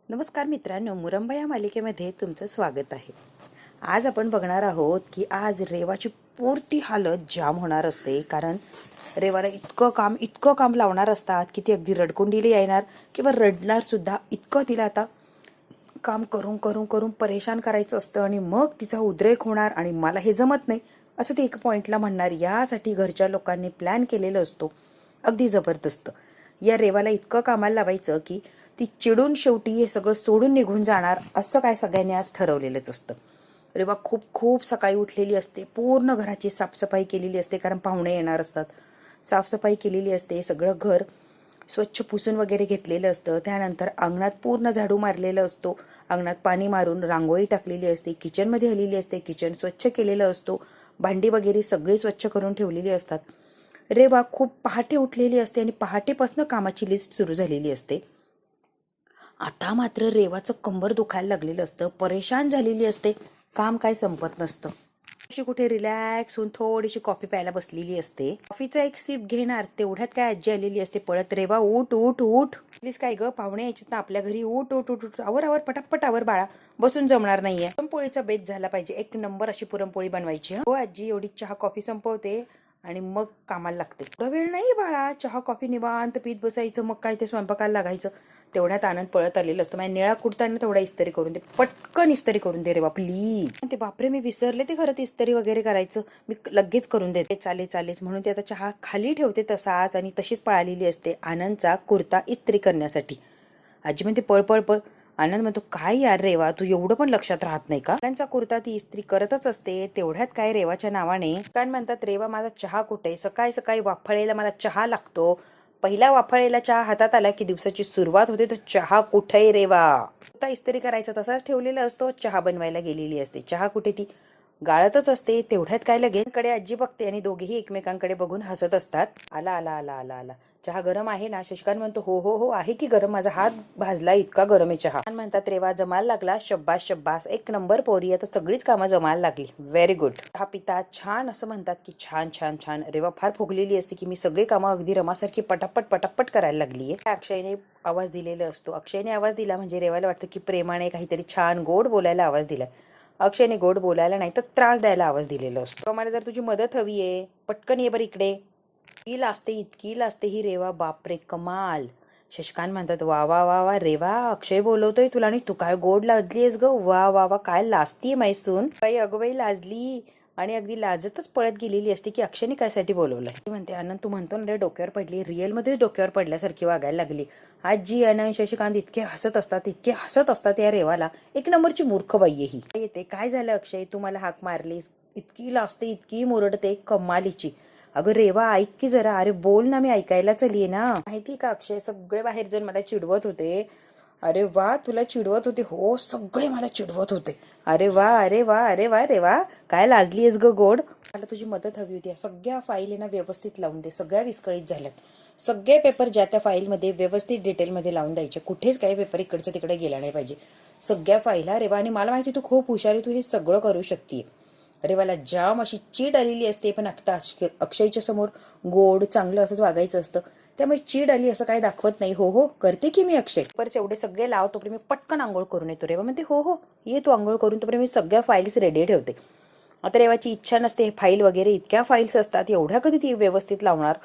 नमस्कार मित्रांनो, मुरंबा या मालिकेमध्ये तुमचं स्वागत आहे. आज आपण बघणार आहोत की आज रेवाची पूर्ती हालत जाम होणार असते. कारण रेवाला इतकं काम लावणार असतात की ती अगदी रडकुंडीला येणार किंवा रडणार सुद्धा. इतकं तिला आता काम करून करून करून परेशान करायचं असतं आणि मग तिचा उद्रेक होणार आणि मला हे जमत नाही असं ती एक पॉइंटला म्हणणार. यासाठी घरच्या लोकांनी प्लॅन केलेलं असतो अगदी जबरदस्त. या रेवाला इतकं कामाला लावायचं की ती चिडून शेवटी हे सगळं सोडून निघून जाणार असं काय सगळ्यांनी आज ठरवलेलंच असतं. रेवा खूप खूप सकाळी उठलेली असते, पूर्ण घराची साफसफाई केलेली असते कारण पाहुणे येणार असतात. साफसफाई केलेली असते, सगळं घर स्वच्छ पुसून वगैरे घेतलेलं असतं. त्यानंतर अंगणात पूर्ण झाडू मारलेलं असतो, अंगणात पाणी मारून रांगोळी टाकलेली असते, किचनमध्ये आलेली असते, किचन स्वच्छ केलेलं असतो, भांडी वगैरे सगळी स्वच्छ करून ठेवलेली असतात. रेवा खूप पहाटे उठलेली असते आणि पहाटेपासून कामाची लिस्ट सुरू झालेली असते. आता मात्र रेवाचं कंबर दुखायला लागलेलं असतं, परेशान झालेली असते, काम काय संपत नसतं. अशी कुठे रिलॅक्स होऊन थोडीशी कॉफी प्यायला बसलेली असते. कॉफीचा एक सिप घेणार तेवढ्यात काय आजी आलेली असते पळत. रेवा उठ उठ उठ, प्लीज काय ग, पाहुणे यायचे ना आपल्या घरी, उठ उठ उठ उठ, आवर आवर पटापट आवर बाळा, बसून जमणार नाहीये. पुरणपोळीचा बेत झाला पाहिजे, एक नंबर अशी पुरणपोळी बनवायची. हो आजी, एवढी चहा कॉफी संपवते आणि मग कामाला लागते. थोडा वेळ नाही बाळा, चहा कॉफी निवांत पीत बसायचं, मग काय ते स्वयंपाकाला लागायचं. तेवढ्यात आनंद पळत आलेलं असतं. माझ्या निळा कुर्ताने थोडा इस्त्री करून दे, पटकन इस्त्री करून दे रेवा प्लीज. ते बापरे, मी विसरले ते घरात इस्त्री वगैरे करायचं, मी लगेच करून देते. चालेच म्हणून ते आता चहा खाली ठेवते तसाच आणि तशीच पळालेली असते आनंदचा कुर्ता इस्त्री करण्यासाठी. आजी म्हणते पळ पळ पळ. आनंद म्हणतो काय यार रेवा, तू एवढं पण लक्षात राहत नाही का? त्यांचा कुर्ता ती इस्त्री करतच असते. तेवढ्यात काय रेवाच्या नावाने काय म्हणतात, रेवा माझा चहा कुठे? सकाळी सकाळी वाफळेला मला चहा लागतो. पहिला वाफळेला चहा हातात आला की दिवसाची सुरुवात होते. तो चहा कुठे रेवा? आता इस्त्री करायचा तसाच ठेवलेला असतो, चहा बनवायला गेलेली असते. चहा कुठे? ती गाळतच असते. तेवढ्यात काय लगेच कडे आजी बघते आणि दोघेही एकमेकांकडे बघून हसत असतात. आला आला आला आला आला, चहा गरम आहे ना? शशिकांत म्हणतो हो हो हो आहे की गरम, माझा हात भाजला इतका गरम आहे चहा. म्हणतात रेवा जमायला लागला, शब्बास शब्बास, एक नंबर पोरी, आता सगळीच कामं जमायला लागली, व्हेरी गुड. चहा पितात छान असं म्हणतात की छान छान छान. रेवा फार फुगलेली असते की मी सगळी कामं अगदी रमासारखी पटापट पटापट करायला लागलीये. अक्षयने आवाज दिलेला असतो. अक्षयने आवाज दिला म्हणजे रेवाला वाटतं की प्रेमाने काहीतरी छान गोड बोलायला आवाज दिला. अक्षयने गोड बोलायला नाही तर त्रास द्यायला आवाज दिलेला असतो. मला जर तुझी मदत हवी आहे, पटकन ये बरं इकडे. इतकी लाजते ही रेवा, बापरे कमाल. शशिकांत म्हणतात वा वा वा वा रेवा, अक्षय बोलवतोय तुला आणि तू काय गोड लाजलीयस ग, वा वा वा, काय लाजतीये मैसून. बाई अगबाई लाजली आणि अगदी लाजतच पळत गेलेली असते की अक्षयने कायसाठी बोलवलंय. म्हणते आनंद तू म्हणतो ना रे डोक्यावर पडली, रिअल मध्येच डोक्यावर पडल्यासारखी वागायला लागली. आजी आनंद शशिकांत इतके हसत असतात या रेवाला. एक नंबरची मूर्ख बाई ही. येते काय झालं अक्षय, तू मला हाक मारलीस, इतकी लाजते इतकी मुरडते कमालीची. अगं रेवा ऐक की जरा, अरे बोल ना, मी ऐकायला चलीये ना. माहिती का अक्षय, सगळे बाहेर जण मला चिडवत होते. अरे वा, तुला चिडवत होते? हो, सगळे मला चिडवत होते. अरे वा अरे वा अरे वा रेवा, काय लाजलीयस ग गोड. मला तुझी मदत हवी होती. सगळ्या फाईल ना व्यवस्थित लावून दे, सगळ्या विस्कळीत झाल्यात. सगळे पेपर ज्या त्या फाईलमध्ये व्यवस्थित डिटेलमध्ये लावून द्यायचे, कुठेच काही पेपर इकडचं तिकडे गेला नाही पाहिजे. सगळ्या फाईला रेवा, आणि मला माहिती तू खूप हुशारी, तू हे सगळं करू शकते. रेवाला जाम अशी चीड आलेली असते, पण आता अक्षयच्या समोर गोड चांगलं असंच वागायचं असतं, त्यामुळे चीड आली असं काही दाखवत नाही. हो हो करते की मी अक्षय, परत एवढे सगळे लाव, तोपर्यंत मी पटकन आंघोळ करून येतो. रेवा म्हणते हो हो ये तू आंघोळ करून, तोपर्यंत मी सगळ्या फाईल्स रेडी ठेवते. आता रेवाची इच्छा नसते, फाईल वगैरे इतक्या फाईल्स असतात, एवढ्या कधी ती व्यवस्थित लावणार.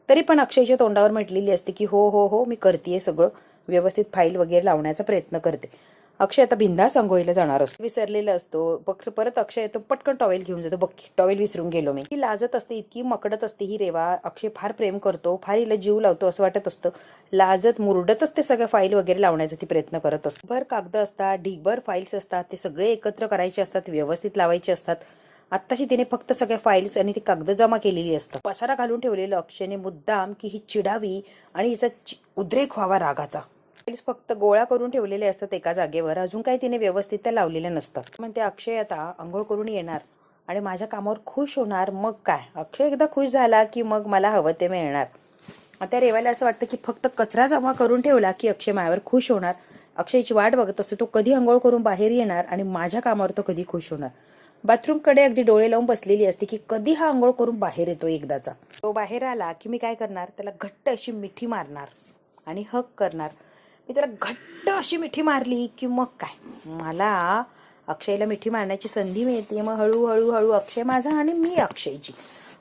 तरी पण अक्षयच्या तोंडावर म्हटलेली असते की हो हो हो मी करतेय सगळं व्यवस्थित, फाईल वगैरे लावण्याचा प्रयत्न करते. अक्षय आता बिंदास आंघोळीला जाणार असतो, विसरलेला असतो. परत अक्षय येतो, पटकन टॉवेल घेऊन जातो. बघ टॉवेल विसरून गेलो मी. ही लाजत असते, इतकी मकडत असते ही रेवा. अक्षय फार प्रेम करतो, फार हिला जीव लावतो असं वाटत असतं. लाजत मुरडत असते, सगळ्या फाईल वगैरे लावण्याचा ती प्रयत्न करत असते. भर कागद असतात, ढीगभर फाईल्स असतात, ते सगळे एकत्र करायचे असतात, व्यवस्थित लावायचे असतात. आत्ताशी तिने फक्त सगळ्या फाईल्स आणि ती कागद जमा केलेली असतात. पसारा घालून ठेवलेलं अक्षयने मुद्दाम की ही चिडावी आणि हिचा उद्रेक व्हावा रागाचा. फाईल्स फक्त गोळा करून ठेवलेले असतात एका जागेवर, अजून काही तिने व्यवस्थित त्या लावलेल्या नसतात. म्हणते अक्षय आता आंघोळ करून येणार आणि माझ्या कामावर खुश होणार. मग काय, अक्षय एकदा खुश झाला की मग मला हवं ते मिळणार. आता रेवाला असं वाटतं की फक्त कचरा जमा करून ठेवला की अक्षय माझ्यावर खुश होणार. अक्षयची वाट बघत असतो, तो कधी आंघोळ करून बाहेर येणार आणि माझ्या कामावर तो कधी खुश होणार. बाथरूमकडे अगदी डोळे लावून बसलेली असते की कधी हा आंघोळ करून बाहेर येतो एकदाचा. तो बाहेर आला की मी काय करणार, त्याला घट्ट अशी मिठी मारणार आणि हक करणार. मी त्याला घट्ट अशी मिठी मारली की मग काय, मला अक्षयला मिठी मारण्याची संधी मिळते. मग हळूहळू हळू अक्षय माझा आणि मी अक्षयची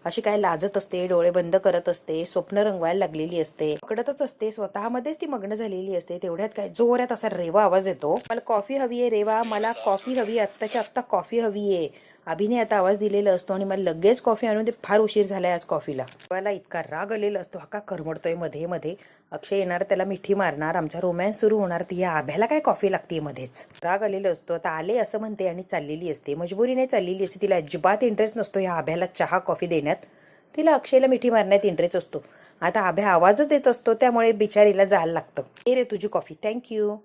अशी काय लाजत असते, डोळे बंद करत असते, स्वप्न रंगवायला लागलेली असते, पकडतच असते, स्वतःमध्येच ती मग्न झालेली असते. तेवढ्यात काय जोरात असा रेवा आवाज येतो, मला कॉफी हवी आहे रेवा, मला कॉफी हवी, आत्ताच्या आत्ता कॉफी हवी आहे. अभिने आता आवाज दिलेला असतो आणि मला लगेच कॉफी आणून दे, फार उशीर झालाय आज कॉफीला. मला इतका राग आलेला असतो, हा का करमडतोय मध्ये मध्ये. अक्षय येणार, त्याला मिठी मारणार, आमचा रोमॅन्स सुरू होणार, ती या आभ्याला काय कॉफी लागते मध्येच. राग आलेला असतो. आता आले असं म्हणते आणि चाललेली असते, मजबुरीने चाललेली असते. तिला अजिबात इंटरेस्ट नसतो या आभ्याला चहा कॉफी देण्यात, तिला अक्षयला मिठी मारण्यात इंटरेस्ट असतो. आता आभ्या आवाजच देत असतो, त्यामुळे बिचारीला जायला लागतं. ए रे तुझी कॉफी, थँक्यू.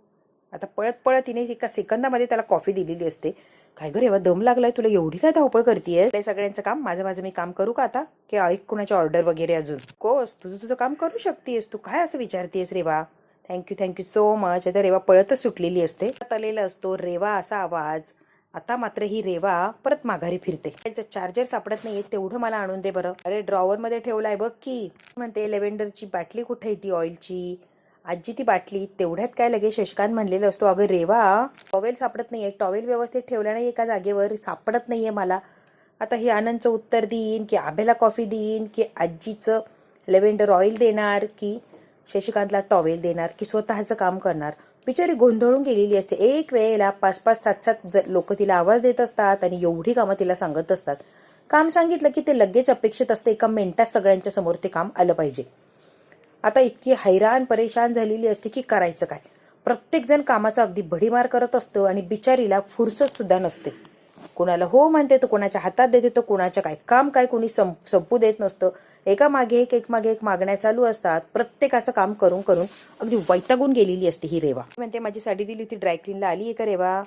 आता पळत पळत तिने एका सेकंदामध्ये त्याला कॉफी दिलेली असते. काय ग रेवा, दम लागलाय तुला, एवढी काय धावपळ करतेय? सगळ्यांचं काम माझं मी काम करू का आता, की ऐक कुणाची ऑर्डर वगैरे अजून? कोस तुझं काम करू शकतेस तू, काय असं विचारतेस रेवा? Thank you so much. आता रेवा पळतच सुटलेली असते. आलेला असतो रेवा असा आवाज. आता मात्र ही रेवा परत माघारी फिरते. चार्जर सापडत नाहीये, तेवढं मला आणून दे बरं. अरे ड्रॉवर मध्ये ठेवलाय बघ की. म्हणते लेव्हेंडरची बाटली कुठे आहे ती ऑइलची? आजी ती बाटली. तेवढ्यात काय लगेच शशिकांत म्हणलेलं असतो, अगं रेवा टॉवेल सापडत नाहीये, टॉवेल व्यवस्थित ठेवला नाही एका जागेवर, सापडत नाहीये मला. आता हे आनंदचं उत्तर देईन की आभ्याला कॉफी देईन, की आजीचं लेव्हेंडर ऑइल देणार, की शशिकांतला टॉवेल देणार, की स्वतःचं काम करणार? बिचारी गोंधळून गेलेली असते. एक वेळेला 5-5, 7-7 लोक तिला आवाज देत असतात आणि एवढी कामं तिला सांगत असतात. काम सांगितलं की ते लगेच अपेक्षित असते एका मिनिटात सगळ्यांच्या समोर ते काम आलं पाहिजे. आता इतकी हैराण परेशान झालेली असते की करायचं काय. प्रत्येक जण कामाचा अगदी भडीमार करत असतं आणि बिचारीला फुरसत सुद्धा नसते. कोणाला हो म्हणते तर कोणाच्या हातात देते तर कोणाच्या काय काम काय कोणी संपू देत नसतं. एका मागे एक मागण्या चालू असतात. प्रत्येकाचं काम करून करून अगदी वैतागून गेलेली असते ही रेवा. म्हणते माझी साडी दिली होती ड्रायक्लीनला, आली आहे का रेवा?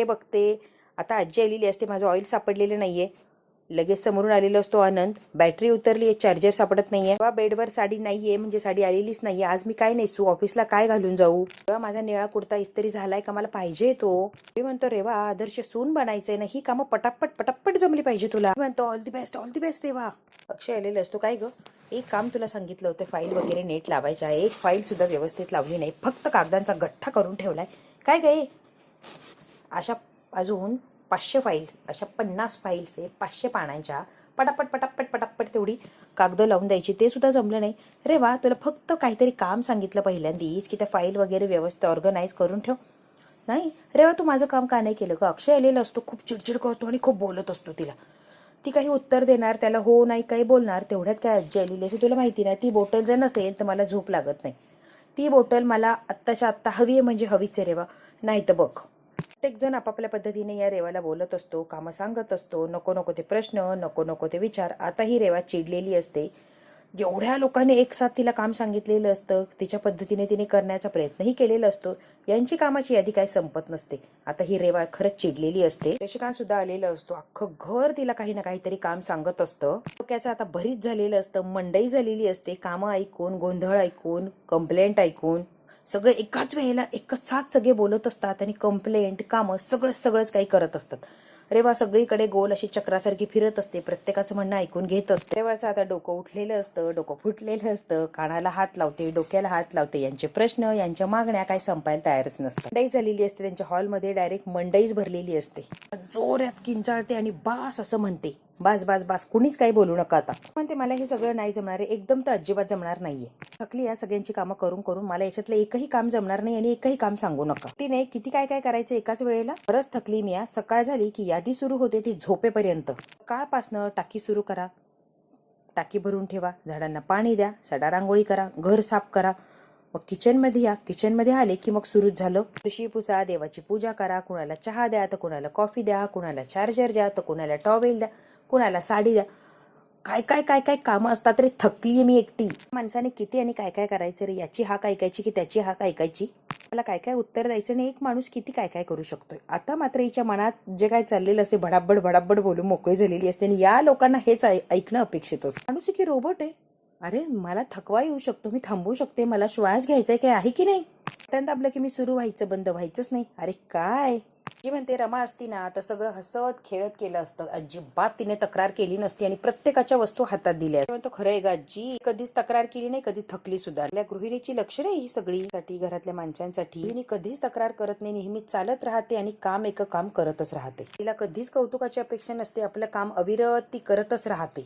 बघते आता आजी आलेली असते, माझं ऑइल सापडलेलं नाहीये. लगेच समोरून आलेलो असतो आनंद, बॅटरी उतरली आहे, चार्जर सापडत नाहीये. बेडवर साडी नाहीये, म्हणजे साडी आलेलीच नाहीये. आज मी काय नेसू, ऑफिसला काय घालून जाऊ? माझा निळा कुर्ता इस्त्री झालाय का, मला पाहिजे तो. मी म्हणतो रेवा आदर्श सून बनायचंय ना, ही कामं पटापट जमली पाहिजे तुला. म्हणतो ऑल दी बेस्ट रेवा. अक्षय आलेलं असतो, काय ग एक काम तुला सांगितलं होतं, फाईल वगैरे नेट लावायच्या, एक फाईल सुद्धा व्यवस्थित लावली नाही, फक्त कागदांचा गठ्ठा करून ठेवलाय. काय गे अशा अजून 500 फाईल्स, अशा 50 फाईल्स आहे 500 पानांच्या, पटापट तेवढी कागदं लावून द्यायची, ते सुद्धा जमलं नाही. रे वा, तुला फक्त काहीतरी काम सांगितलं पहिल्यांदीच की त्या फाईल वगैरे व्यवस्थित ऑर्गनाईज करून ठेव. नाही रे वा, तू माझं काम का नाही केलं ग? अक्षय आलेला असतो, खूप चिडचिड करतो आणि खूप बोलत असतो तिला. ती काही उत्तर देणार, त्याला हो नाही काही बोलणार. तेवढ्यात काय आजी आलेली असते, तुला माहिती ना ती बॉटल जर नसेल तर मला झोप लागत नाही. ती बॉटल मला आत्ताच्या आत्ता हवी आहे, म्हणजे हवीच आहे रेवा, नाही तर बघ. प्रत्येक जण आपापल्या पद्धतीने या रेवाला बोलत असतो, कामं सांगत असतो, नको ते प्रश्न, नको ते विचार. आता ही रेवा चिडलेली असते. जेवढ्या लोकांनी एक साथ तिला काम सांगितलेलं असतं, तिच्या पद्धतीने तिने करण्याचा प्रयत्नही केलेला असतो, यांची कामाची यादी काही संपत नसते. आता ही रेवा खरंच चिडलेली असते. शशिकांत सुद्धा आलेलं असतो, अख्खं घर तिला काही ना काहीतरी काम सांगत असतं. डोक्याचं आता भरीच झालेलं असतं, मंडई झालेली असते. कामं ऐकून, गोंधळ ऐकून, कंप्लेंट ऐकून, सगळे एकाच वेळेला एकच साथ सगळे बोलत असतात आणि कंप्लेंट कामं सगळंच काही करत असतात. रेवा सगळीकडे गोल अशी चक्रासारखी फिरत असते, प्रत्येकाचं म्हणणं ऐकून घेत असते. रेवाचं आता डोकं उठलेलं असतं, डोकं फुटलेलं असतं, कानाला हात लावते, डोक्याला हात लावते. यांचे प्रश्न, यांच्या मागण्या काय संपायला तयारच नसतात. मंडई झालेली असते त्यांच्या हॉलमध्ये, डायरेक्ट मंडईच भरलेली असते. जोरात किंचाळते आणि बास असं म्हणते, बास कुणीच काही बोलू नका आता. म्हणते मला हे सगळं नाही जमणार आहे, एकदम तर अजिबात जमणार नाहीये. थकली या सगळ्यांची कामं करून मला याच्यातलं एकही काम जमणार नाही आणि एकही काम सांगू नका. तिने किती काय करायचं एकाच वेळेला. बरंच थकली मी. सकाळ झाली की यादी सुरू होते ती झोपेपर्यंत. सकाळपासनं टाकी सुरू करा, टाकी भरून ठेवा, झाडांना पाणी द्या, सडा रांगोळी करा, घर साफ करा, मग किचनमध्ये या. किचनमध्ये आले की मग सुरूच झालं. फरशी पुसा, देवाची पूजा करा, कुणाला चहा द्या तर कुणाला कॉफी द्या, कुणाला चार्जर द्या तर कुणाला टॉवेल द्या, कुणाला साडी द्या. काय कामं असतात रे. थकलीये मी एकटी. माणसाने किती आणि काय करायचं रे. याची हाक ऐकायची की त्याची हाक ऐकायची. मला काय उत्तर द्यायचं नाही. एक माणूस किती काय करू शकतोय. आता मात्र हिच्या मनात जे काय चाललेलं असते भडाबड बोलून मोकळी झालेली असते आणि या लोकांना हेच ऐकणं अपेक्षित असतं. माणूस की रोबोट आहे. अरे मला थकवा येऊ शकतो, मी थांबू शकते, मला श्वास घ्यायचाय काय आहे की नाही. बटन दाबलं की मी सुरू व्हायचं, बंद व्हायचंच नाही. अरे काय जी म्हणते रमा असती ना तर सगळं हसत खेळत केलं असतं, अजिबात तिने तक्रार केली नसती आणि प्रत्येकाच्या वस्तू हातात दिल्या. म्हणतो खरं आहे ग आजी, कधीच तक्रार केली नाही, कधी थकली सुद्धा. आपल्या गृहिणीची लक्षणं ही सगळी साठी घरातल्या माणसांसाठी. तिने कधीच तक्रार करत नाही, नेहमी चालत राहते आणि काम एक काम करतच राहते. तिला कधीच कौतुकाची अपेक्षा नसते, आपलं काम अविरत ती करतच राहते.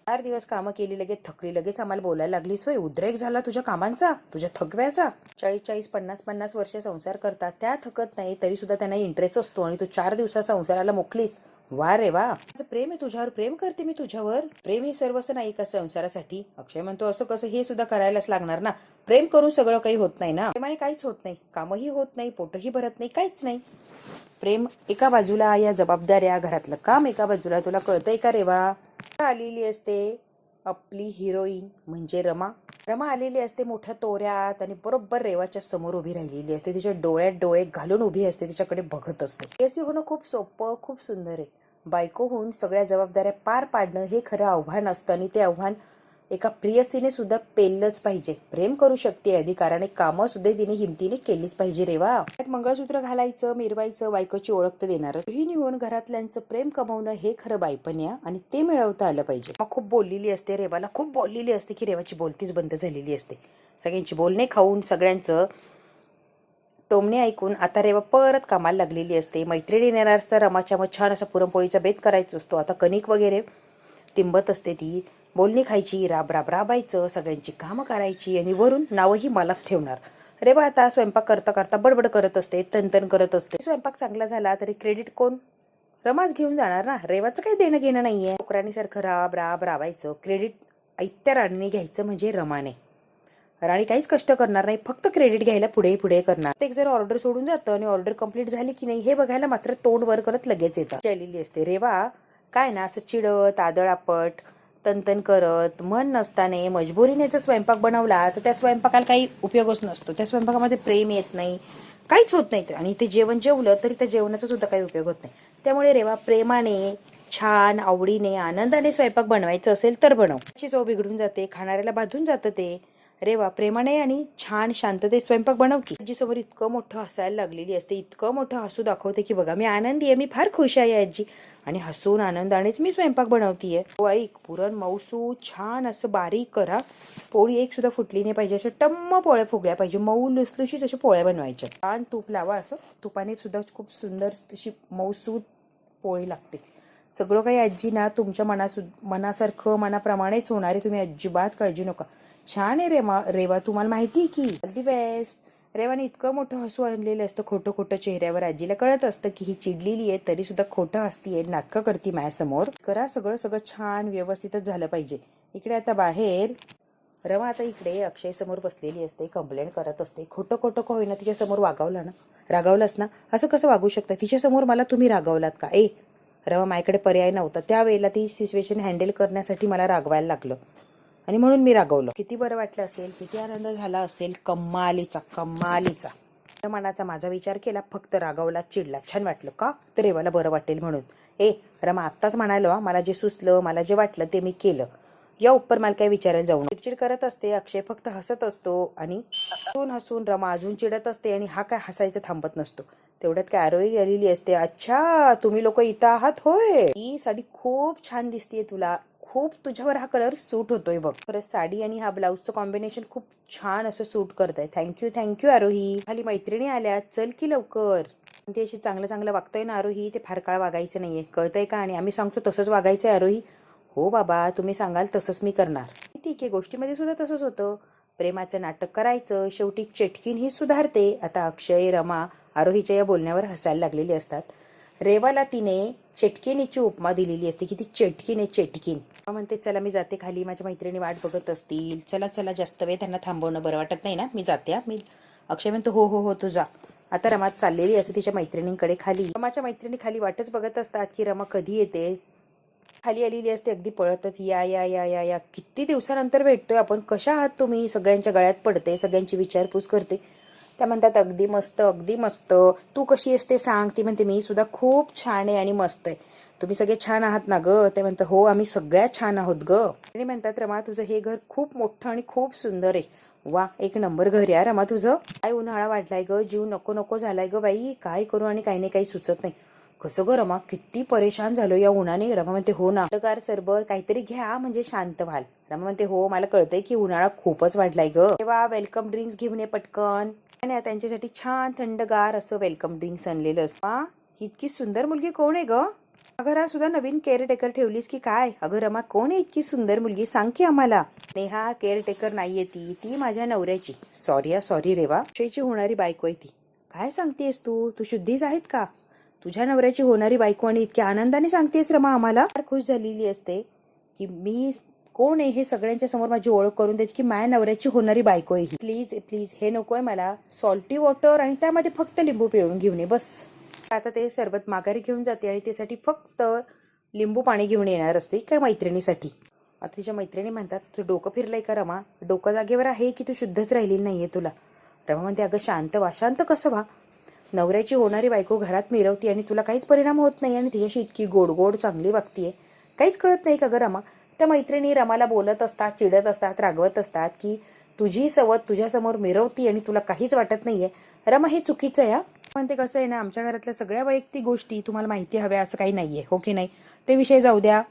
4 दिवस कामं केली, लगेच थकली, लगेच आम्हाला बोलायला लागली, सोय उद्रेक झाला तुझ्या कामांचा, तुझ्या थकव्याचा. 40-40, 50-50 वर्ष संसार करतात, त्या थकत नाही, तरी सुद्धा त्यांना इंटरेस्ट असतो. आणि तू 4 दिवसा संसाराला मोकलीस, वा रे वा, माझं प्रेम आहे तुझ्यावर, प्रेम करते मी तुझ्यावर. प्रेम हे सर्वच नाही का संसारासाठी? अक्षय म्हणतो असं कसं, हे सुद्धा करायलाच लागणार ना, प्रेम करून सगळं काही होत नाही ना. प्रेमाने काहीच होत नाही, कामही होत नाही, पोटही भरत नाही, काहीच नाही. प्रेम एका बाजूला, या जबाबदाऱ्या, घरातलं काम एका बाजूला. तुला कळतंय का रेवा? आलेली असते आपली हिरोईन म्हणजे रमा. रमा आलेली असते मोठ्या तोऱ्यात आणि बरोबर रेवाच्या समोर उभी राहिलेली असते. तिच्या डोळ्यात डोळे घालून उभी असते, तिच्याकडे बघत असते. प्रेयसी होणं खूप सोपं, खूप सुंदर आहे. बायको होऊन सगळ्या जबाबदाऱ्या पार पाडणं हे खरं आव्हान असतं आणि ते आव्हान एका प्रियसीने सुद्धा पेललंच पाहिजे. प्रेम करू शकते अधिकाराने, कामं सुद्धा तिने हिमतीने केलीच पाहिजे रेवा. मंगळसूत्र घालायचं, मिरवायचं, बायकोची ओळख तर देणार. गृहिणी होऊन घरातल्यांचं प्रेम कमवणं हे खरं बायपण आहे आणि ते मिळवता आलं पाहिजे. मग खूप बोललेली असते रेवाला, खूप बोललेली असते की रेवाची बोलतीच बंद झालेली असते. सगळ्यांची बोलणे खाऊन, सगळ्यांचं टोमणे ऐकून आता रेवा परत कामाला लागलेली असते. मैत्रिणी येणार असता, रमाच्या मग छान असा पुरणपोळीचा बेत करायचा असतो. आता कणिक वगैरे तिंबत असते ती. बोलणी खायची, राब राब राबायचं, सगळ्यांची कामं करायची आणि वरून नावही मलाच ठेवणार. रेवा आता स्वयंपाक करता करता बडबड करत असते, तनतन करत असते. स्वयंपाक चांगला झाला तरी क्रेडिट कोण? रमाच घेऊन जाणार ना. रेवाचं काही देणं घेणं नाहीये. नोकरांनीसारखं राब राब राबायचं, क्रेडिट ऐत्या राणीने घ्यायचं म्हणजे रमाने. राणी काहीच कष्ट करणार नाही, फक्त क्रेडिट घ्यायला पुढे पुढे करणार. एक जर ऑर्डर सोडून जातं आणि ऑर्डर कंप्लीट झाली की नाही हे बघायला मात्र तोंड वर करत लगेच येतात. चाललेली असते रेवा. काय ना असं चिडत, आदळापट, तनतन करत, मन नसताना मजबुरीने जर स्वयंपाक बनवला तर त्या स्वयंपाकाला काही उपयोगच नसतो. त्या स्वयंपाकामध्ये प्रेम येत नाही, काहीच होत नाही. आणि ते जेवण जेवलं तरी त्या जेवणाचा सुद्धा काही उपयोग होत नाही. त्यामुळे रेवा प्रेमाने, छान, आवडीने, आनंदाने स्वयंपाक बनवायचं असेल तर बनव. त्याची चव बिघडून जाते, खाणाऱ्याला बाधून जातं ते. रेवा प्रेमाने आणि छान शांततेत स्वयंपाक बनवते. आजीसमोर इतकं मोठं हसायला लागलेली असते, इतकं मोठं हसू दाखवते की बघा मी आनंदी आहे, मी फार खुश आहे आजी, आणि हसून आनंदानेच मी स्वयंपाक बनवतीये. ऐक, पुरण मऊसू छान असं बारीक करा, पोळी एक सुद्धा फुटली नाही पाहिजे, अशा टम्म पोळ्या फुगल्या पाहिजे, मऊ लुसलुशीत अशा पोळ्या बनवायच्या. छान तूप लावा, असं तुपाने सुद्धा खूप सुंदर अशी मऊसूद पोळी लागते. सगळं काही आजी ना तुमच्या मनासारखं, मनाप्रमाणेच होणार आहे, तुम्ही अजिबात काळजी नका. छान आहे रेवा, तुम्हाला माहिती आहे की. All the best. रेवाने इतकं मोठं हसू आणलेलं असतं खोटं खोटं चेहऱ्यावर. आजीला कळत असतं की ही चिडलेली आहे तरी सुद्धा खोटं हसतीये, नाटकं करती माझ्यासमोर. करा, सगळं छान व्यवस्थितच झालं पाहिजे. इकडे आता बाहेर रमा आता इकडे अक्षय समोर बसलेली असते, कंप्लेंट करत असते. खोटं खोटं का होईना तिच्या समोर रागावलास ना, असं कसं वागू शकता तिच्या समोर? मला तुम्ही रागावलात का? रमा, माझ्याकडे पर्याय नव्हता त्यावेळेला, ती सिच्युएशन हँडल करण्यासाठी मला रागवायला लागलं आणि म्हणून मी रागवलं. किती बरं वाटलं असेल, किती आनंद झाला असेल, कम्मालीचा. मनाचा माझा विचार केला, फक्त रागावला, चिडला. छान वाटलं का? तर रेवाला बरं वाटेल म्हणून. रमा, आत्ताच म्हणालो, मला जे सुचलं, मला जे वाटलं ते मी केलं. या उपर मला काय विचारायला जाऊ. चिडचिड करत असते, अक्षय फक्त हसत असतो आणि हसून रमा अजून चिडत असते आणि हा काय हसायचं थांबत नसतो. तेवढ्यात काय आरोही आलेली असते. अच्छा, तुम्ही लोक इथं आहात होय. ही साडी खूप छान दिसतीये तुला, खूप तुझ्यावर हा कलर सूट होतोय बघ. परत साडी आणि हा ब्लाऊजचं कॉम्बिनेशन खूप छान असं सूट करतंय. थँक्यू आरोही. खाली मैत्रिणी आल्या, चल की लवकर. ते अशी चांगलं वागतोय ना आरोही, ते फार काळ वागायचं नाहीये, कळतंय का? आणि आम्ही सांगतो तसंच वागायचंय आरोही. हो बाबा, तुम्ही सांगाल तसंच मी करणार. ठीक आहे, गोष्टीमध्ये सुद्धा तसंच होतं. प्रेमाचं नाटक करायचं, शेवटी चेटकीन ही सुधारते. आता अक्षय, रमा आरोहीच्या या बोलण्यावर हसायला लागलेली असतात. रेवाला तिने चेटकिनीची उपमा दिलेली असते की ती चेटकीन म्हणते, चला मी जाते खाली, माझ्या मैत्रिणी वाट बघत असतील, चला जास्त वेळ त्यांना थांबवणं बरं वाटत नाही ना, मी जाते. मी अक्षय म्हणतो हो तू जा. आता रमा चाललेली असते तिच्या मैत्रिणींकडे खाली. रमाच्या मैत्रिणी खाली वाटच बघत असतात की रमा कधी येते. खाली आलेली असते अगदी पळतच, या किती दिवसानंतर भेटतोय आपण, कशा आहात तुम्ही? सगळ्यांच्या गळ्यात पडते, सगळ्यांची विचारपूस करते. त्या म्हणतात अगदी मस्त, तू कशी आहेस ते सांग. ती म्हणते मी सुद्धा खूप छान आहे आणि मस्त आहे. तुम्ही सगळे छान आहात ना ग? ते म्हणतात हो आम्ही सगळ्यात छान आहोत ग. आणि म्हणतात रमा तुझं हे घर खूप मोठं आणि खूप सुंदर आहे. वा एक नंबर घर या रमा तुझं. काय उन्हाळा वाढलाय ग, जीव नको नको झालाय ग बाई. काय करू आणि काही नाही काही सुचत नाही. कसं ग रमा, किती परेशान झालो या उन्हाने. रमा म्हणते हो ना, थंडगार सरबत काहीतरी घ्या म्हणजे शांत व्हाल. रमा म्हणते हो मला कळतंय की उन्हाळा खूपच वाढलाय ग. तेव्हा वेलकम ड्रिंक्स घेऊन ये पटकन. आणि त्यांच्यासाठी छान थंडगार असं वेलकम ड्रिंक्स आणलेलं असतं. इतकी सुंदर मुलगी कोण आहे ग? घरात सुद्धा नवीन केअरटेकर ठेवलीस की काय? अगं रमा कोण आहे इतकी सुंदर मुलगी, सांग की आम्हाला. नेहा केअरटेकर नाहीये ती माझ्या नवऱ्याची. सॉरी रेवा, अक्षयची होणारी बायको आहे ती. काय सांगतेस तू शुद्धीच आहेत का? तुझ्या नवऱ्याची होणारी बायको आणि इतक्या आनंदाने सांगतेस रमा आम्हाला. फार खुश झालेली असते की मी कोण आहे हे सगळ्यांच्या समोर माझी ओळख करून देते की माझ्या नवऱ्याची होणारी बायको आहे ही. प्लीज हे नकोय मला. सॉल्टी वॉटर आणि त्यामध्ये फक्त लिंबू पिळून घेऊन ये बस. आता ते सरबत माघारी घेऊन जाते आणि त्यासाठी फक्त लिंबू पाणी घेऊन येणार असते काय मैत्रिणीसाठी. आता तिच्या मैत्रिणी म्हणतात तुझं डोकं फिरलंय का रमा? डोकं जागेवर आहे की तू शुद्धच राहिलेली नाहीये तुला? रमा म्हणते अगं शांत व्हा. शांत कसं व्हा? नवऱ्याची होणारी बायको घरात मिरवती आणि तुला काहीच परिणाम होत नाही आणि तिच्याशी इतकी गोड गोड चांगली वागतीये. काहीच कळत नाही का ग रमा? त्या मैत्रिणी रमाला बोलत असतात, चिडत असतात, रागवत असतात की तुझी सवत तुझ्यासमोर मिरवती आणि तुला काहीच वाटत नाहीये. रमा हे चुकीचं आहे. पण ते कसं आहे ना, आमच्या घरातल्या सगळ्या वैयक्तिक गोष्टी तुम्हाला माहिती हव्या असं काही नाहीये, हो की नाही? ते विषय जाऊ द्या,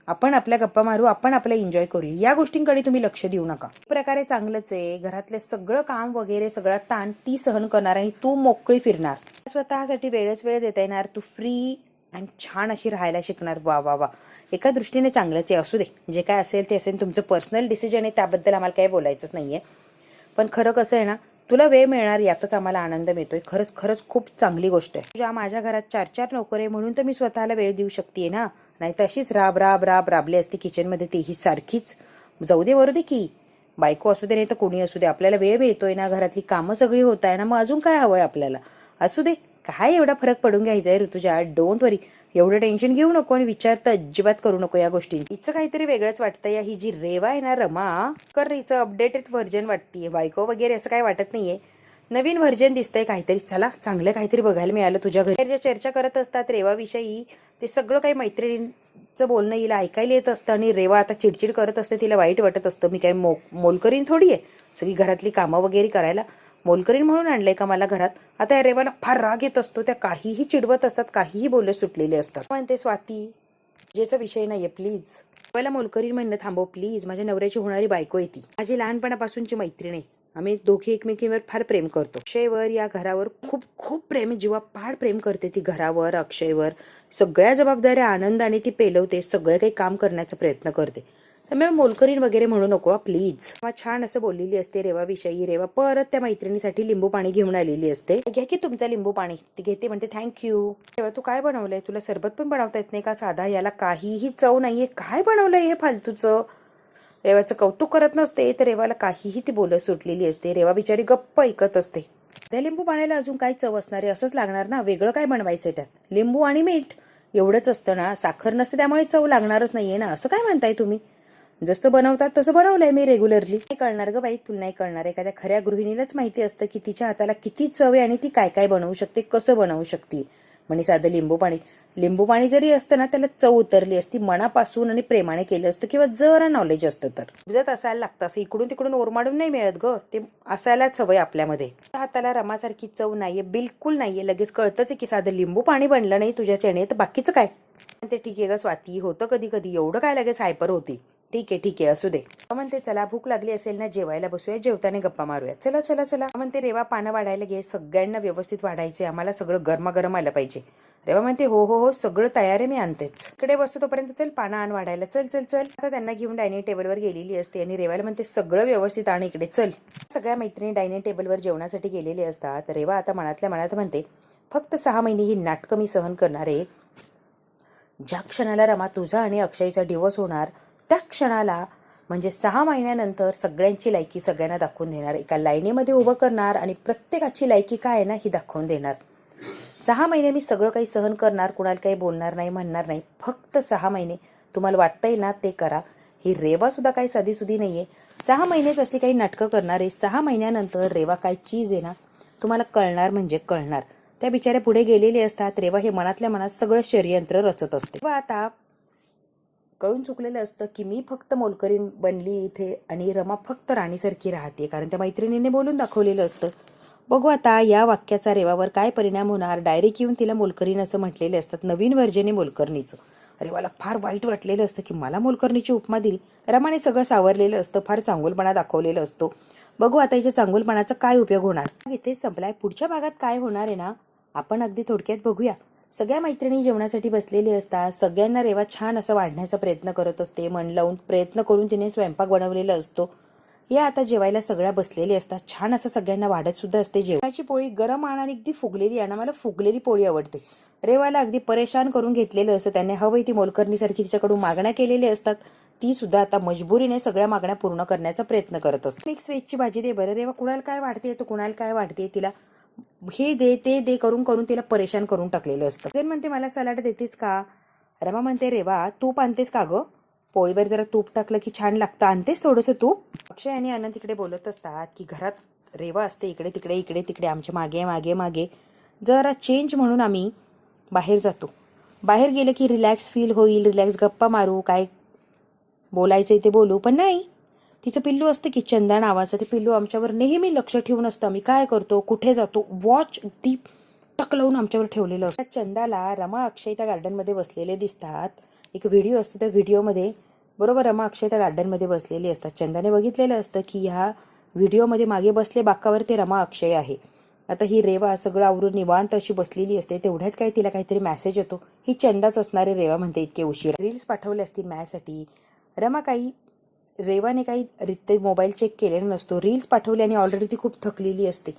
आपण आपल्या गप्पा मारू, आपण आपलं एन्जॉय करू. या गोष्टींकडे तुम्ही लक्ष देऊ नका. एक प्रकारे चांगलंच आहे. घरातले सगळं काम वगैरे सगळा ताण ती सहन करणार आणि तू मोकळी फिरणार. स्वतःसाठी वेळ देता येणार. तू फ्री आणि छान अशी राहायला शिकणार. वा वा वा, एका दृष्टीने चांगलंच आहे. असू दे, जे काय असेल ते असेल. तुमचं पर्सनल डिसिजन आहे, त्याबद्दल आम्हाला काही बोलायचंच नाहीये. पण खरं कसं आहे ना, तुला वेळ मिळणार यातच आम्हाला आनंद मिळतोय. खरंच खूप चांगली गोष्ट आहे. तुझ्या माझ्या घरात 4 नोकर आहे म्हणून तर मी स्वतःला वेळ देऊ शकते ना. नाही तर अशीच राबली असते किचनमध्ये तीही सारखीच. जाऊ दे वरू दे की बायको असू दे नाही तर कोणी असू दे, आपल्याला वेळ मिळतोय ना, घरातली कामं सगळी होत आहे ना, मग अजून काय हवंय आपल्याला? असू दे, काय एवढा फरक पडून घ्यायचा ऋतुजा. डोंट वरी, एवढं टेन्शन घेऊ नको आणि विचार तर अजिबात करू नको या गोष्टी. हिचं काहीतरी वेगळंच वाटतं. या ही जी रेवा आहे ना रमा, कर हिचं अपडेटेड व्हर्जन वाटतीये. बायको वगैरे असं काय वाटत नाहीये, नवीन व्हर्जन दिसतंय काहीतरी. चला चांगलं काहीतरी बघायला मिळालं तुझ्या घरी. ज्या चर्चा करत असतात रेवाविषयी ते सगळं काही मैत्रिणींचं बोलणं हिला ऐकायला येत असतं आणि रेवा आता चिडचिड करत असते. तिला वाईट वाटत असतं. मी काय मोलकरीन थोडी आहे सगळी घरातली कामं वगैरे करायला. मोलकरीन म्हणून आणलंय का मला घरात? आता या रेवाला फार राग येत असतो. त्या काहीही चिडवत असतात, काहीही बोलत सुटलेले असतात. म्हणते स्वाती जेचा विषय नाहीये प्लीज. मला मोलकरीन म्हणणं थांबव प्लीज. माझ्या नवऱ्याची होणारी बायको आहे ती. माझी लहानपणापासूनची मैत्रीण आहे. आम्ही दोघे एकमेकींवर फार प्रेम करतो. अक्षयवर, या घरावर खूप प्रेम, फार प्रेम करते ती घरावर, अक्षयवर. सगळ्या जबाबदाऱ्या आनंदाने ती पेलवते. सगळं काही काम करण्याचा प्रयत्न करते. त्यामुळे मोलकरीन वगैरे म्हणू नको प्लीज. छान असं बोललेली असते रेवाविषयी. रेवा परत त्या मैत्रिणीसाठी लिंबू पाणी घेऊन आलेली असते. घ्या की तुमचा लिंबू पाणी. ती घेते, म्हणते थँक्यू. रेवा तू काय बनवलंय? तुला सरबत पण बनवता येत नाही का साधा? याला काहीही चव नाहीये. काय बनवलंय हे फालतूचं? रेवाचं कौतुक करत नसते तर रेवाला काहीही ती बोलत सुटलेली असते. रेवा बिचारी गप्प ऐकत असते. त्या लिंबू पाण्याला अजून काय चव असणार आहे? असंच लागणार ना, वेगळं काय बनवायचंय त्यात? लिंबू आणि मीठ एवढंच असतं ना, साखर नसते त्यामुळे चव लागणारच नाहीये ना. असं काय म्हणताय तुम्ही? जसं बनवतात तसं बनवलंय मी रेग्युलरली. नाही कळणार ग बाई, तुला नाही कळणार. एखाद्या खऱ्या गृहिणीलाच माहिती असतं की तिच्या हाताला किती चव आहे आणि ती काय काय बनवू शकते, कसं बनवू शकते. म्हणजे साधं लिंबू पाणी जरी असतं ना, त्याला चव उतरली असती मनापासून आणि प्रेमाने केलं असतं किंवा जरा नॉलेज असतं तर. उजत असायला लागतं. असं इकडून तिकडून ओरमाडून नाही मिळत ग, ते असायलाच हवंय आपल्यामध्ये. हाताला रमासारखी चव नाहीये, बिलकुल नाहीये. लगेच कळतंच की साधं लिंबू पाणी बनलं नाही तुझ्या चेने तर बाकीचं काय. ते ठीक आहे ग स्वाती, होतं कधी कधी. एवढं काय लगेच हायपर होती? ठीक आहे असू दे. म्हणते चला भूक लागली असेल ना, जेवायला बसूया, जेवताना गप्पा मारूया. चला. म्हणते रेवा पानं वाढायला घे, सगळ्यांना व्यवस्थित वाढायचे, आम्हाला सगळं गरमागरम आलं पाहिजे. रेवा म्हणते हो सगळं तयार आहे, मी आणतेच. इकडे बसतो तोपर्यंत चल पानं आण वाढायला. चल. आता त्यांना घेऊन डायनिंग टेबलवर गेलेली असते आणि रेवाला म्हणते सगळं व्यवस्थित आण इकडे चल. सगळ्या मैत्रिणी डायनिंग टेबलवर जेवणासाठी गेलेले असतात. रेवा आता मनातल्या मनात म्हणते फक्त 6 महिने ही नाटकं मी सहन करणार आहे. ज्या क्षणाला रमा तुझा आणि अक्षयचा डिवोर्स होणार त्या क्षणाला म्हणजे 6 महिन्यानंतर सगळ्यांची लायकी सगळ्यांना दाखवून देणार. एका लाईनीमध्ये उभं करणार आणि प्रत्येकाची लायकी काय आहे ना ही दाखवून देणार. 6 महिने मी सगळं काही सहन करणार, कुणाला काही बोलणार नाही, म्हणणार नाही. फक्त 6 महिने तुम्हाला वाटतंय ना ते करा. ही रेवा सुद्धा काही साधीसुधी नाहीये. 6 महिनेच असली काही नाटकं करणार आहे. 6 महिन्यानंतर रेवा काय चीज आहे ना तुम्हाला कळणार म्हणजे कळणार. त्या बिचाऱ्या पुढे गेलेले असतात. रेवा हे मनातल्या मनात सगळं षडयंत्र रचत असते. तेव्हा आता कळून चुकलेलं असतं की मी फक्त मोलकरीण बनली इथे आणि रमा फक्त राणीसारखी राहते, कारण त्या मैत्रिणीने बोलून दाखवलेलं असतं. बघू आता या वाक्याचा रेवावर काय परिणाम होणार. डायरेक्ट येऊन तिला मोलकरीण असं म्हटलेले असतात, नवीन व्हर्जन मोलकरणीचं. रेवाला फार वाईट वाटलेलं असतं की मला मोलकरणीची उपमा दिली. रमाने सगळं सावरलेलं असतं, फार चांगुलपणा दाखवलेलं असतो. बघू आता याच्या चांगुलपणाचा काय उपयोग होणार. इथेच संपलाय. पुढच्या भागात काय होणार आहे ना, आपण अगदी थोडक्यात बघूया. सगळ्या मैत्रिणी जेवणासाठी बसलेली असतात. सगळ्यांना रेवा छान असं वाढण्याचा प्रयत्न करत असते. मन लावून प्रयत्न करून तिने स्वयंपाक बनवलेला असतो. या आता जेवायला सगळ्या बसलेले असतात. छान असं सगळ्यांना वाढत सुद्धा असते. जेवणाची पोळी गरम आणि अगदी फुगलेली आणि मला फुगलेली पोळी आवडते. रेवाला अगदी परेशान करून घेतलेलं असतं. त्याने हवंय ती मोलकरणीसारखी तिच्याकडून मागण्या केलेल्या असतात. ती सुद्धा आता मजबुरीने सगळ्या मागण्या पूर्ण करण्याचा प्रयत्न करत असते. मिक्स व्हेजची भाजी दे बरं. रेवा कुणाला काय वाटते तर कुणाला काय वाटते, तिला हे दे ते दे करून करून तिला परेशान करून टाकलेलं असतं. जर म्हणते मला सलाड देतेस का. रमा म्हणते रेवा तूप आणतेस का गं. पोळीवर जरा तूप टाकलं की छान लागतं, आणतेस थोडंसं तूप. अक्षय आणि आनंद तिकडे बोलत असतात की घरात रेवा असते इकडे तिकडे इकडे तिकडे आमच्या मागे मागे मागे. जरा चेंज म्हणून आम्ही बाहेर जातो. बाहेर गेलं की रिलॅक्स फील होईल, रिलॅक्स गप्पा मारू, काय बोलायचं ते बोलू. पण नाही, तिचं पिल्लू असतं की चंदा नावाचं. ते पिल्लू आमच्यावर नेहमी लक्ष ठेवून असतं. आम्ही काय करतो, कुठे जातो, वॉच ती टक लावून आमच्यावर ठेवलेलं असतं. चंदाला रमा अक्षय त्या गार्डनमध्ये बसलेले दिसतात. एक व्हिडिओ असतो, त्या व्हिडिओमध्ये बरोबर रमा अक्षय त्या गार्डनमध्ये बसलेली असतात. चंदाने बघितलेलं असतं की ह्या व्हिडिओमध्ये मागे बसले बाकावर ते रमा अक्षय आहे. आता ही रेवा सगळं आवरून निवांत अशी बसलेली असते. तेवढ्यात काय तिला काहीतरी मेसेज येतो. ही चंदाच असणारे. रेवा म्हणते इतके उशीर रील्स पाठवले असतील माझ्यासाठी. रेवाने काही मोबाईल चेक केलेला नसतो. रील्स पाठवली आणि ऑलरेडी ती खूप थकलेली असते.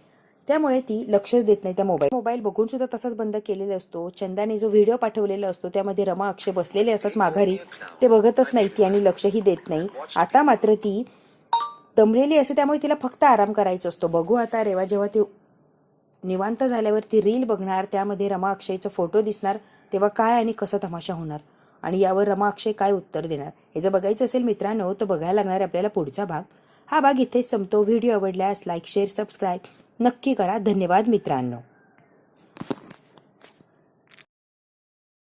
त्यामुळे ती लक्षच देत नाही त्या मोबाईल बघून सुद्धा तसाच बंद केलेला असतो. चंदाने जो व्हिडिओ पाठवलेला असतो त्यामध्ये रमा अक्षय बसलेले असतात माघारी. ते बघतच नाही ती आणि लक्षही देत नाही. आता मात्र ती दमलेली असते, त्यामुळे तिला फक्त आराम करायचा असतो. बघू आता रेवा जेव्हा ती निवांत झाल्यावर ती रील बघणार, त्यामध्ये रमा अक्षयचा फोटो दिसणार, तेव्हा काय आणि कसा तमाशा होणार आणि यावर रमा अक्षय काय उत्तर देणार हे जर बघायचं असेल मित्रांनो तर बघायला लागणार आपल्याला पुढचा भाग. हा भाग इथेच संपतो. व्हिडिओ आवडल्यास लाईक शेअर सबस्क्राईब नक्की करा. धन्यवाद मित्रांनो.